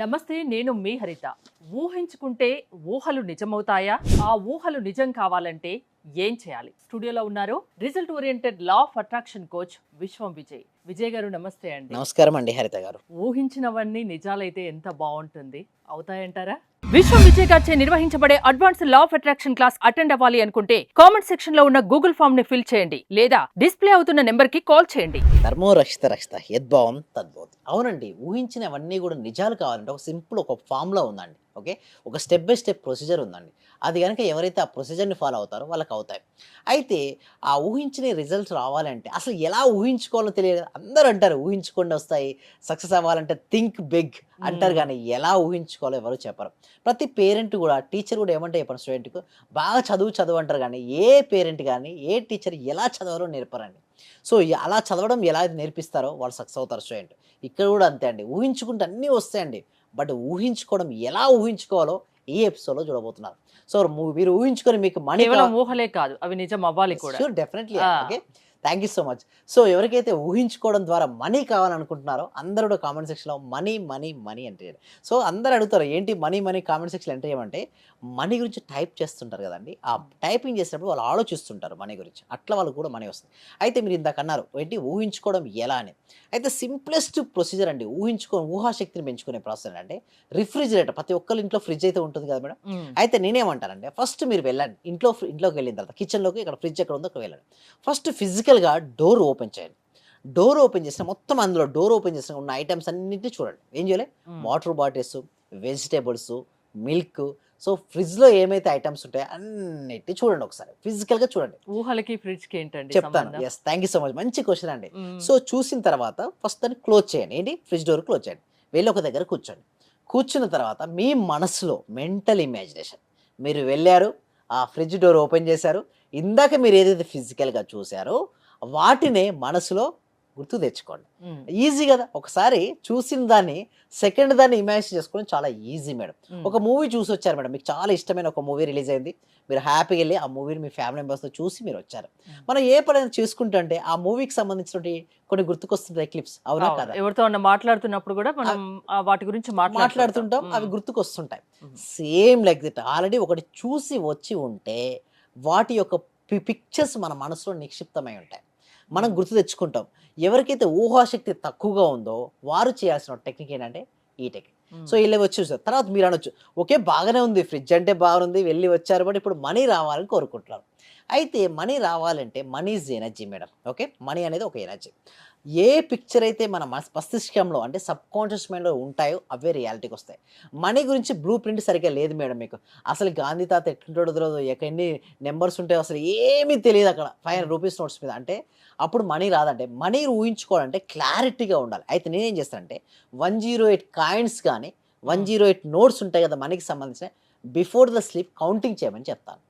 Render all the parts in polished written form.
నమస్తే, నేను మీ హరిత. ఊహించుకుంటే ఊహలు నిజమవుతాయా? ఆ ఊహలు నిజం కావాలంటే ఏం చేయాలి? స్టూడియోలో ఉన్నారు result oriented law of attraction coach విశ్వం విజయ్. విజయ్ గారు నమస్తే అండి. నమస్కారం అండి హరిత గారు. ఊహించినవన్నీ నిజాలైతే ఎంత బాగుంటుంది, అవుతాయంటారా? విశ్వం విజయ్ గారిచే నిర్వహించబడే advance law of attraction class attend అవ్వాలి అనుకుంటే కామెంట్ సెక్షన్ లో ఉన్న గూగుల్ ఫామ్ ని ఫిల్ చేయండి లేదా డిస్ప్లే అవుతున్న నెంబర్ కి కాల్ చేయండి. ధర్మో రక్షిత రక్షిత యద్భావం తద్భవతి. అవునండి, ఊహించినవన్నీ కూడా నిజాలు కావాలంటే ఒక సింపుల్ ఒక ఫార్ములా ఉందండి. ఓకే, ఒక స్టెప్ బై స్టెప్ ప్రొసీజర్ ఉందండి. అది కనుక ఎవరైతే ఆ ప్రొసీజర్ని ఫాలో అవుతారో వాళ్ళకి అవుతాయి. అయితే ఆ ఊహించిన రిజల్ట్స్ రావాలంటే అసలు ఎలా ఊహించుకోవాలో తెలియదు. అందరూ అంటారు ఊహించుకొని వస్తాయి, సక్సెస్ అవ్వాలంటే థింక్ బిగ్ అంటారు, కానీ ఎలా ఊహించుకోవాలో ఎవరు చెప్పరు. ప్రతి పేరెంట్ కూడా, టీచర్ కూడా ఏమంటే చెప్పండి స్టూడెంట్కు, బాగా చదువు చదువు అంటారు, కానీ ఏ పేరెంట్ కానీ ఏ టీచర్ ఎలా చదవాలో నేర్పరండి. సో అలా చదవడం ఎలా అయితే నేర్పిస్తారో వాళ్ళు సక్సెస్ అవుతారు స్టూడెంట్. ఇక్కడ కూడా అంతే అండి, ఊహించుకుంటే అన్నీ వస్తాయండి. బట్ ఊహించుకోవడం ఎలా ఊహించుకోవాలో ఈ ఎపిసోడ్లో చూడబోతున్నారు. సో మీరు ఊహించుకొని మీకు మనీ కేవలం ఊహలే కాదు, అవి నిజం అవ్వాలి కూడా. Sure definitely. ఆ. Okay, thank you so much. So ఎవరికైతే ఊహించుకోవడం ద్వారా మనీ కావాలనుకుంటున్నారో అందరూ కూడా కామెంట్ సెక్షన్లో మనీ మనీ మనీ అంటే, సో అందరూ అడుగుతారు ఏంటి మనీ మనీ కామెంట్ సెక్షన్ అంటే ఏమంటే మనీ గురించి టైప్ చేస్తుంటారు కదండి. ఆ టైపింగ్ చేసినప్పుడు వాళ్ళు ఆలోచిస్తుంటారు మనీ గురించి, అట్లా వాళ్ళకు కూడా మనీ వస్తుంది. అయితే మీరు ఇందాక అన్నారు ఏంటి ఊహించుకోవడం ఎలా అని. అయితే సింప్లెస్ట్ ప్రొసీజర్ అండి ఊహాశక్తిని పెంచుకునే ప్రాసెస్ అంటే రిఫ్రిజిరేటర్. ప్రతి ఒక్కరి ఇంట్లో ఫ్రిడ్జ్ అయితే ఉంటుంది కదా మేడం. అయితే నేనేమంటానంటే ఫస్ట్ మీరు వెళ్ళండి ఇంట్లోకి వెళ్ళిన తర్వాత కిచెన్లోకి, ఇక్కడ ఫ్రిడ్జ్ ఎక్కడ ఉందో అక్కడ వెళ్ళండి. ఫస్ట్ ఫిజికల్గా డోర్ ఓపెన్ చేయండి. డోర్ ఓపెన్ చేసిన మొత్తం అందులో డోర్ ఓపెన్ చేసిన ఉన్న ఐటమ్స్ అన్నింటినీ చూడండి. ఏం చేయాలి, water bottles, vegetables, milk. So ఫ్రిడ్జ్లో ఏమైతే ఐటమ్స్ ఉంటాయో అన్నిటి చూడండి, ఒకసారి ఫిజికల్గా చూడండి. ఊహలకి ఫ్రిడ్జ్ కి ఏంటండి చెప్తాను. సంబంధం? Yes, thank you so much, మంచి క్వశ్చన్ అండి. మ్మ్. సో చూసిన తర్వాత ఫస్ట్ దాన్ని క్లోజ్ చేయండి. ఏంటి, ఫ్రిడ్జ్ డోర్ క్లోజ్ చేయండి. వెళ్ళి ఒక దగ్గర కూర్చోండి. కూర్చున్న తర్వాత మీ మనసులో మెంటల్ ఇమాజినేషన్, మీరు వెళ్ళారు, ఆ ఫ్రిడ్జ్ డోర్ ఓపెన్ చేశారు, ఇందాక మీరు ఏదైతే ఫిజికల్గా చూశారో వాటినే మనసులో గుర్తు తెచ్చుకోండి. మ్మ్. ఈజీ కదా, ఒకసారి చూసిన దాన్ని సెకండ్ దాన్ని ఇమాజిన్ చేసుకోవడం చాలా ఈజీ మేడం. మ్మ్. ఒక మూవీ చూసి వచ్చారు మేడం, మీకు చాలా ఇష్టమైన ఒక మూవీ రిలీజ్ అయింది, మీరు హ్యాపీగా వెళ్ళి ఆ మూవీని మీ ఫ్యామిలీ మెంబర్స్తో చూసి మీరు వచ్చారు. మనం ఏ పని చేసుకుంటుంటే ఆ మూవీకి సంబంధించినటువంటి కొన్ని గుర్తుకొస్తుంటాయి క్లిప్స్, అవునా అవును. కదా. ఎవరితో అన్న మాట్లాడుతున్నప్పుడు కూడా మనం వాటి గురించి మాట్లాడుతుంటాం, అవి గుర్తుకొస్తుంటాయి. సేమ్ లైక్ దిట్ ఆల్రెడీ ఒకటి చూసి వచ్చి ఉంటే వాటి యొక్క పిక్చర్స్ మన మనసులో నిక్షిప్తమై ఉంటాయి, మనం గుర్తు తెచ్చుకుంటాం. ఎవరికైతే ఊహాశక్తి తక్కువగా ఉందో వారు చేయాల్సిన టెక్నిక్ ఏంటంటే ఈ టెక్నిక్. సో ఇలా వచ్చి చూసారు తర్వాత మీరు అనొచ్చు, ఓకే బాగానే ఉంది, ఫ్రిడ్జ్ అంటే బాగుంది, వెళ్ళి వచ్చారు, బట్ ఇప్పుడు మనీ రావాలని కోరుకుంటున్నారు. అయితే మనీ రావాలంటే money is energy madam. Okay, money అనేది ఒక ఎనర్జీ. ఏ పిక్చర్ అయితే మన మస్తిష్కంలో అంటే సబ్ కాన్షియస్ మైండ్లో ఉంటాయో అవే రియాలిటీకి వస్తాయి. మనీ గురించి బ్లూ ప్రింట్ సరిగ్గా లేదు మేడం మీకు. అసలు గాంధీ తాత ఎట్లుంటాడో తెలియదు, ఎన్ని నెంబర్స్ ఉంటాయో అసలు ఏమీ తెలియదు అక్కడ 500 రూపీస్ నోట్స్ మీద. అంటే అప్పుడు మనీ రాదంటే మనీ ఊహించుకోవాలంటే క్లారిటీగా ఉండాలి. అయితే నేనేం చేస్తానంటే 108 కాయిన్స్ కానీ 108 నోట్స్ ఉంటాయి కదా మనీకి సంబంధించిన, బిఫోర్ ద స్లీప్ కౌంటింగ్ చేయమని చెప్తాను.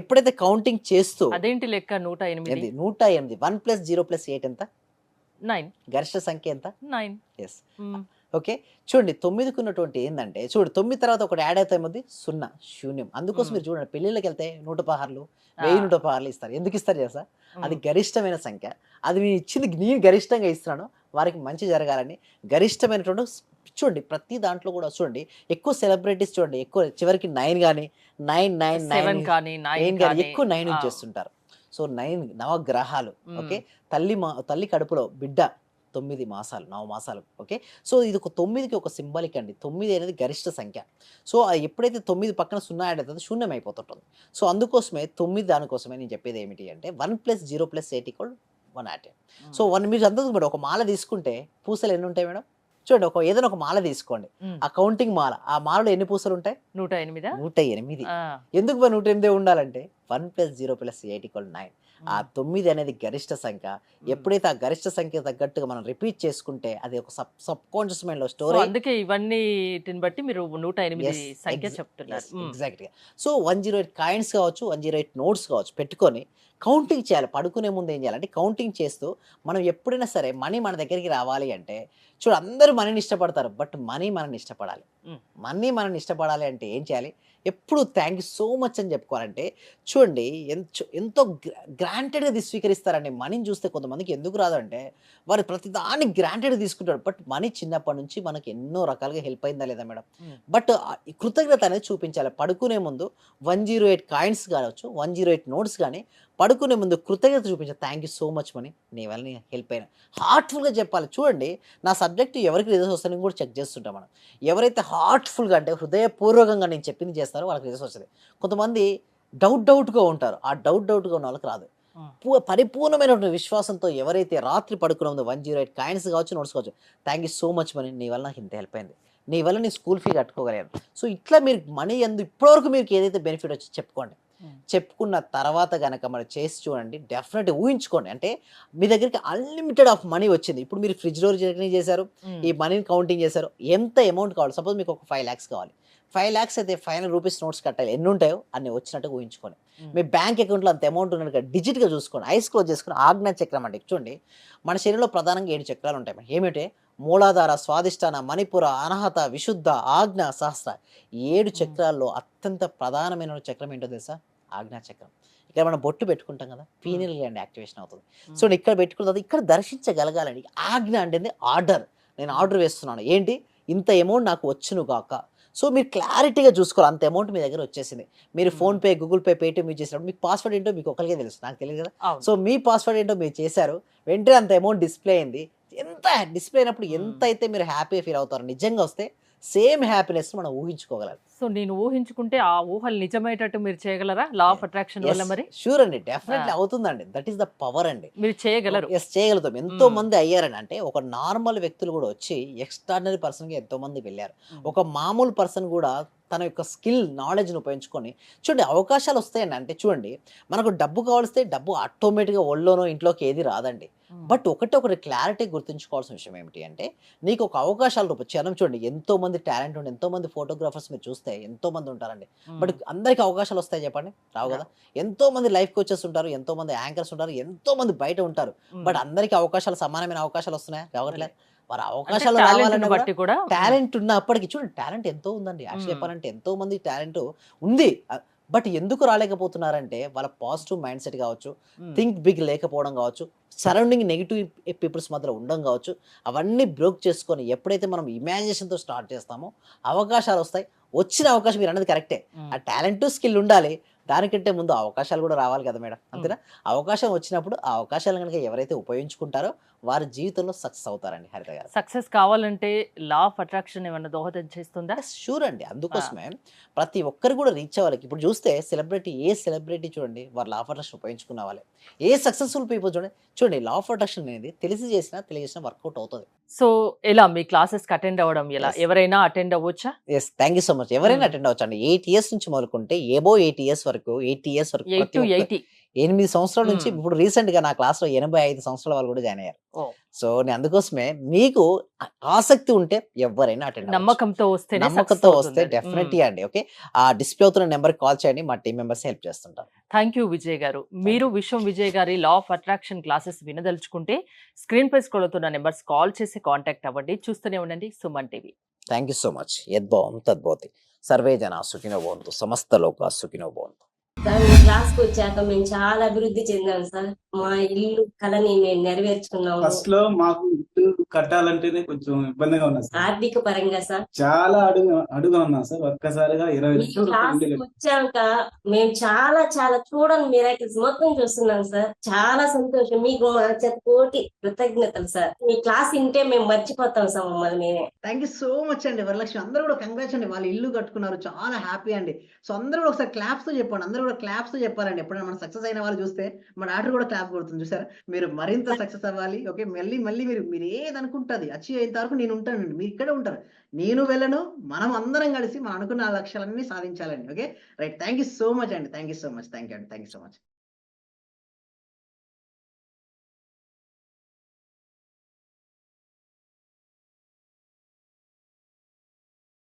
ఎప్పుడైతే కౌంటింగ్ చేస్తూ అదేంటి లెక్క 108? 108 1 + 0 + 8 ఎంత, 9. గరిష్ట సంఖ్య ఎంత? 9. ఎస్. ఓకే, చూడండి 9కు ఉన్నటువంటి ఏంటంటే చూడు 9 తర్వాత ఒకటి యాడ్ అయితే ఏముంది, 0 శూన్యం. అందుకోసం మీరు చూడండి పెళ్ళిళ్ళకి వెళ్తే 116లు 1000 ఇస్తారు. ఎందుకు ఇస్తారు చేస్తా, అది గరిష్టమైన సంఖ్య. అది నేను ఇచ్చింది నేను గరిష్టంగా ఇస్తున్నాను, వారికి మంచి జరగాలని గరిష్టమైనటువంటి చూడండి. ప్రతి దాంట్లో కూడా చూడండి, ఎక్కువ సెలబ్రిటీస్ చూడండి ఎక్కువ చివరికి 9 కానీ 7 కానీ 9 కానీ ఎక్కువ 9 ఉంచేస్తుంటారు. సో 9 నవగ్రహాలు. ఓకే, తల్లి కడుపులో బిడ్డ 9 మాసాలు 9 మాసాలు. ఓకే, సో ఇది ఒక 9కి ఒక సింబాలిక్ అండి. 9 అనేది గరిష్ట సంఖ్య. సో ఎప్పుడైతే 9 పక్కన 0 యాడ్ అవుతుందో శూన్యం అయిపోతుంటుంది. సో అందుకోసమే 9 దానికోసమే నేను చెప్పేది ఏమిటి అంటే 1 + 0 + 8 = 108. సో 1 మీరు అందరూ మేడం ఒక మాల తీసుకుంటే పూసలు ఎన్ని ఉంటాయి మేడం, చూడండి ఏదైనా ఒక మాల తీసుకోండి, ఆ కౌంటింగ్ మాల, ఆ మాలలో ఎన్ని పూసలు ఉంటాయి? 108. 108. ఎందుకు 108 ఉండాలంటే 1 + 0 + 8 = 9. ఆ 9 అనేది గరిష్ట సంఖ్య. ఎప్పుడైతే ఆ గరిష్ట సంఖ్య తగ్గట్టుగా మనం రిపీట్ చేసుకుంటే అది ఒక సబ్ కాన్షియస్ మైండ్ లో స్టోర్ అందుకే ఇవన్నీటిని బట్టి మీరు 108 సంఖ్య చెప్తున్నారు. ఎగ్జాక్ట్గా. సో 108 కాయిన్స్ కావచ్చు, 108 నోట్స్ కావచ్చు పెట్టుకొని కౌంటింగ్ చేయాలి. పడుకునే ముందు ఏం చేయాలంటే కౌంటింగ్ చేస్తూ మనం ఎప్పుడైనా సరే మనీ మన దగ్గరికి రావాలి అంటే చూడు అందరూ మనీని ఇష్టపడతారు. బట్ మనీ మనల్ని ఇష్టపడాలి. హ్మ్. మనీ మనల్ని ఇష్టపడాలి అంటే ఏం చేయాలి? ఎప్పుడు థ్యాంక్ యూ సో మచ్ అని చెప్పుకోవాలంటే చూడండి ఎంతో గ్రాంటెడ్‌గా స్వీకరిస్తారండి. మనీని చూస్తే కొంతమందికి ఎందుకు రాదంటే వారు ప్రతిదాన్ని గ్రాంటెడ్‌గా తీసుకుంటారు. బట్ మనీ చిన్నప్పటి నుంచి మనకి ఎన్నో రకాలుగా హెల్ప్ అయిందా లేదా మేడం? హ్మ్. బట్ ఈ కృతజ్ఞత అనేది చూపించాలి. పడుకునే ముందు 108 కాయిన్స్ కావచ్చు, 108 నోట్స్ గాని పడుకునే ముందు కృతజ్ఞత చూపించాలి. Thank you so much money. నీ వల్ల నేను హెల్ప్ అయినా. హార్ట్‌ఫుల్‌గా చెప్పాలి. చూడండి నా సబ్జెక్ట్ ఎవరికి రిజల్ట్స్ వస్తాయని కూడా చెక్ చేస్తుంటాం మనం. ఎవరైతే హార్ట్‌ఫుల్‌గా అంటే హృదయపూర్వకంగా నేను చెప్పింది చేస్తారో వాళ్ళకి రిజల్ట్స్ వస్తది. కొంతమంది డౌట్‌గా ఉంటారు. ఆ డౌట్‌గా ఉన్న వాళ్ళకి రాదు. హ్మ్. పరిపూర్ణమైనటువంటి విశ్వాసంతో ఎవరైతే రాత్రి పడుకునే ముందు 108 కాయిన్స్ కావచ్చు, నోట్స్ కావచ్చు. Thank you so much money. నీ వల్ల నాకు ఇంత హెల్ప్ అయింది. నీ వల్ల నేను స్కూల్ ఫీ కట్టుకోగలిగాను. సో ఇట్లా మీరు మనీ ఇప్పటివరకు మీకు ఏదైతే బెనిఫిట్ వచ్చిందో చెప్పుకోండి. హ్మ్. చెప్పుకున్న తర్వాత గనక మరి చేసి చూడండి. డెఫినెట్‌గా ఊహించుకోండి. అంటే మీ దగ్గరికి అన్‌లిమిటెడ్ ఆఫ్ మనీ వచ్చింది. ఇప్పుడు మీరు ఫ్రిడ్జ్‌లో జర్నీ చేశారు. హ్మ్. ఈ మనీని కౌంటింగ్ చేశారు. ఎంత అమౌంట్ కావాలి? సపోజ్ మీకు ఒక 5,00,000 కావాలి. 5,00,000 అయితే ₹500 నోట్స్ కట్టాలి. ఎన్ని ఉంటాయో అన్ని వచ్చినట్టుగా ఊహించుకోండి. హ్మ్. మీ బ్యాంక్ అకౌంట్‌లో అంత అమౌంట్ ఉన్నట్టుగా డిజిట్‌గా చూసుకోండి. ఐస్ క్లోజ్ చేసుకొని ఆజ్ఞా చక్రం అంటే చూడండి. మన శరీరంలో ప్రధానంగా 7 చక్రాలు ఉంటాయి. ఏమిటి? మూలాధార, స్వాదిష్టాన, మణిపుర, అనాహత, విశుద్ధ, ఆజ్ఞ, సహస్ర. 7 హ్మ్. చక్రాల్లో అత్యంత ప్రధానమైన చక్రం ఏంటో తెలుసా? ఆజ్ఞా చక్రం. ఇక్కడ మనం బొట్టు పెట్టుకుంటాం కదా! హ్మ్. పీనియల్ గ్లాండ్ యాక్టివేషన్ అవుతుంది. హ్మ్. సో, ఇక్కడ పెట్టుకున్న తర్వాత ఇక్కడ దర్శించగలగాలండి. ఆజ్ఞ అంటేనే ఆర్డర్. నేను హ్మ్. ఆర్డర్ వేస్తున్నాను. ఏంటి? ఇంత అమౌంట్ నాకు వచ్చును గాక. సో, మీరు క్లారిటీగా చూసుకోవాలి. అంత అమౌంట్ మీ దగ్గర వచ్చేసింది. మీరు హ్మ్. PhonePe, Google pay, Paytm use చేసినప్పుడు మీకు పాస్వర్డ్ ఏంటో మీకు ఒక్కళ్ళకే తెలుసు. నాకు తెలీదు కదా! అవును. సో, మీ పాస్వర్డ్ ఏంటో మీరు చేశారు. వెంటనే అంత అమౌంట్ డిస్‌ప్లే అయింది. ఎంత డిస్‌ప్లే అయినప్పుడు హ్మ్. ఎంతైతే మీరు హ్యాపీగా ఫీల్ అవుతారో నిజంగా వస్తే సేమ్ హ్యాపీనెస్ మనం ఊహించుకోగలం. సో, నేను ఊహించుకుంటే ఆ ఊహలు నిజమయ్యేటట్టు మీరు చేయగలరా? లా ఆఫ్ అట్రాక్షన్ వల్ల యెస్. మరి? ష్యూర్ అండి. ఆ! డెఫినెట్‌లీ అవుతుందండి. దట్ ఈస్ ద పవర్ అండి. మీరు చేయగలరు. యెస్ చేయగలుగుతాం. హ్మ్. ఎంతోమంది అయ్యారండి. అంటే ఒక నార్మల్ వ్యక్తులు గూడా వచ్చి ఎక్స్‌ట్రార్డినరీ పర్సన్‌గా ఎంతోమంది వెళ్లారు. హ్మ్. ఒక మామూలు పర్సన్ గూడా తన యొక్క స్కిల్, నాలెడ్జ్‌ని ఉపయోగించుకొని చూడండి అవకాశాలొస్తాయండి. అంటే చూడండి మనకు డబ్బు కావలిస్తే డబ్బు ఆటోమేటిక్‌గా ఒళ్ళోనో, ఇంట్లోకి ఏది రాదండి. హ్మ్. బట్ ఒకటి క్లారిటీ గుర్తుంచుకోవాల్సిన విషయం ఏమిటి అంటే నీకు ఒక అవకాశాల రూపం క్షణం చూడండి ఎంతోమంది టాలెంట్ ఉండి ఎంతోమంది ఫోటోగ్రాఫర్స్ మీరు చూస్తే ఎంతోమంది ఉంటారండి. బట్ హ్మ్. అందరికి అవకాశాలొస్తాయా చెప్పండి? రావు గదా! రావు. ఎంతోమంది లైఫ్ కోచెస్ ఉంటారు. ఎంతోమంది యాంకర్స్ ఉంటారు. ఎంతోమంది బయట ఉంటారు. హ్మ్. బట్ అందరికి అవకాశాలు సమానమైన అవకాశాలు వస్తున్నాయా? రావట్లే. లే. మరి అంటే అవకాశాలు టాలెంట్‌ని రావాలన్నా గూడా బట్టి కూడా హ్మ్. టాలెంట్ ఉన్నప్పటికి చూడండి టాలెంట్ ఎంతో ఉందండి. యాక్చువల్లీ హ్మ్. చెప్పాలంటే ఎంతోమంది టాలెంట్ ఉంది. బట్ ఎందుకు రాలేకపోతున్నారంటే వాళ్ళ పాజిటివ్ మైండ్ సెట్ గావచ్చు, హ్మ్. థింక్ బిగ్ లేకపోవడం గావచ్చు, సరౌండింగ్ నెగెటివ్ పీపుల్స్ మధ్యలో ఉండడం గావచ్చు, అవన్నీ బ్రోక్ చేసుకొని ఎప్పుడైతే మనం ఇమాజినేషన్‌తో స్టార్ట్ చేస్తామో అవకాశాలొస్తాయి. వచ్చిన అవకాశం మీరన్నది కరెక్టే. హ్మ్. ఆ టాలెంటు, స్కిల్ ఉండాలి. దానికంటే ముందు అవకాశాలు గూడా రావాలి కదా మేడం. హ్మ్. అంతేనా? అవకాశం వచ్చినప్పుడు ఆ అవకాశాలను గనుక ఎవరైతే ఉపయోగించుకుంటారో వారి జీవితంలో సక్సెస్ అవుతారండి హరిత గారు. సక్సెస్ కావాలంటే లా ఆఫ్ అట్రాక్షన్ ఏమన్నా దోహదం చేస్తుందా? యెస్. షూర్ అండి. ఆ! అందుకోసమే ప్రతి ఒక్కరు గూడా రీచ్ అవ్వాలి. ఇప్పుడు చూస్తే ఏ సెలబ్రిటీ చూడండి వారు లా ఆఫ్ అట్రాక్షన్ ఉపయోగించుకున్న వాళ్ళే. ఏ సక్సెస్‌ఫుల్ పీపుల్ చూడండి లా ఆఫ్ అట్రాక్షన్ అనేది తెలిసి చేసినా, తెలియజేసినా వర్కౌట్ అవుతది. సో, ఎలా మీ క్లాసెస్‌కి అటెండ్ అవ్వడం ఎలా? యెస్. ఎవరైనా అటెండ్ అవ్వొచ్చా? Yes. Thank you so much. ఎవరైనా హ్మ్. అటెండ్ అవ్వచ్చండి. 8 ఇయర్స్ నుంచి మొదలుకుంటే అబోవ్ 8 ఇయర్స్ వరకు 8 ప్రతి ఒక్క 80 8 సంవత్సరాల నుంచి హ్మ్. ఇప్పుడు రీసెంట్‌గా నా క్లాస్‌లో 85 సంవత్సరాల వాళ్ళు కూడా జాయిన్ అయ్యారు. ఓహ్! సో, నేను అందుకోసమే మీకు ఆసక్తి ఉంటే ఎవ్వరైనా అటెండ్ అవ్వచ్చు. నమ్మకంతో వస్తేనే సక్సెస్ నమ్మకంతో వస్తే అవుతుందది. హ్మ్. డెఫినెట్‌గా అండి. ఓకే. ఆ డిస్‌ప్లే అవుతున్న నంబర్‌కి కాల్ చేయండి. మా టీమ్ మెంబర్స్ హెల్ప్ చేస్తుంటారు. థాంక్ యూ విజయ్ గారు. థాంక్ మీరు యూ. విశ్వం విజయ్ గారి లా ఆఫ్ అట్రాక్షన్ క్లాసెస్ వినదలుచుకుంటే స్క్రీన్‌పై స్క్రోల్ అవుతున్న నంబర్స్ కాల్ చేసి కాంటాక్ట్ అవ్వండి. చూస్తూనే ఉండండి Suman TV. Thank you so much. యద్భావం తద్భవతి. సర్వే జనా సుఖినో భవంతు. సమస్త లోకా సుఖినో భవంతు. సార్ మీ క్లాస్‌కొచ్చాక మేము చాలా అభివృద్ధి చెందాం సార్. మా ఇల్లు కలని మేము నెరవేర్చుకున్నాము. ఫస్ట్‌లో మాకు ఇల్లు కట్టాలంటేనే కొంచెం ఇబ్బందిగా ఉన్నది సార్. ఆర్థిక పరంగా సార్. చాలా అడుగుగా ఉన్నాం సార్. ఒక్కసారిగా 20 మీ లక్షల రూపాయలు ఇల్లు క్లాస్‌కొచ్చాక మేము చాలా చాలా చూడని మిరాకిల్స్ మొత్తం చూస్తున్నాం సార్. చాలా సంతోషం. మీకు మా శతకోటి కృతజ్ఞతలు సార్. మీ క్లాస్ ఇంటే మేము మర్చిపోతాం సార్ మమ్మల్ని మేమే. థ్యాంక్ యూ సో మచ్ అండి వరలక్ష్మి. అందరూ కూడా కంగ్రాట్స్ అండి. వాళ్ళు ఇల్లు కట్టుకున్నారు. చాలా హ్యాపీ అండి. సో, అందరూ కూడా ఒకసారి క్లాప్స్‌తో చెప్పండి. అందరూ కూడా క్లాప్స్‌తో చెప్పాలండి. ఎప్పుడైనా మనం సక్సెస్ అయిన వాళ్ళు చూస్తే మా డాటర్ కూడా క్లాప్ కొడుతుంది చూసారా? మీరు మరింత సక్సెస్ అవ్వాలి. ఓకే. మళ్ళీ మీరు ఏదనుకుంటే అది అచీవ్ అయ్యేంత వరకు నేను ఉంటానండి. మీరు ఇక్కడే ఉంటారు. నేను వెళ్ళను. మనం అందరం కలిసి మనం అనుకున్న ఆ లక్ష్యాలన్నీ సాధించాలండి. Okay. Right. Thank you so much అండి. Thank you so much. Thank you అండి. Thank you so much.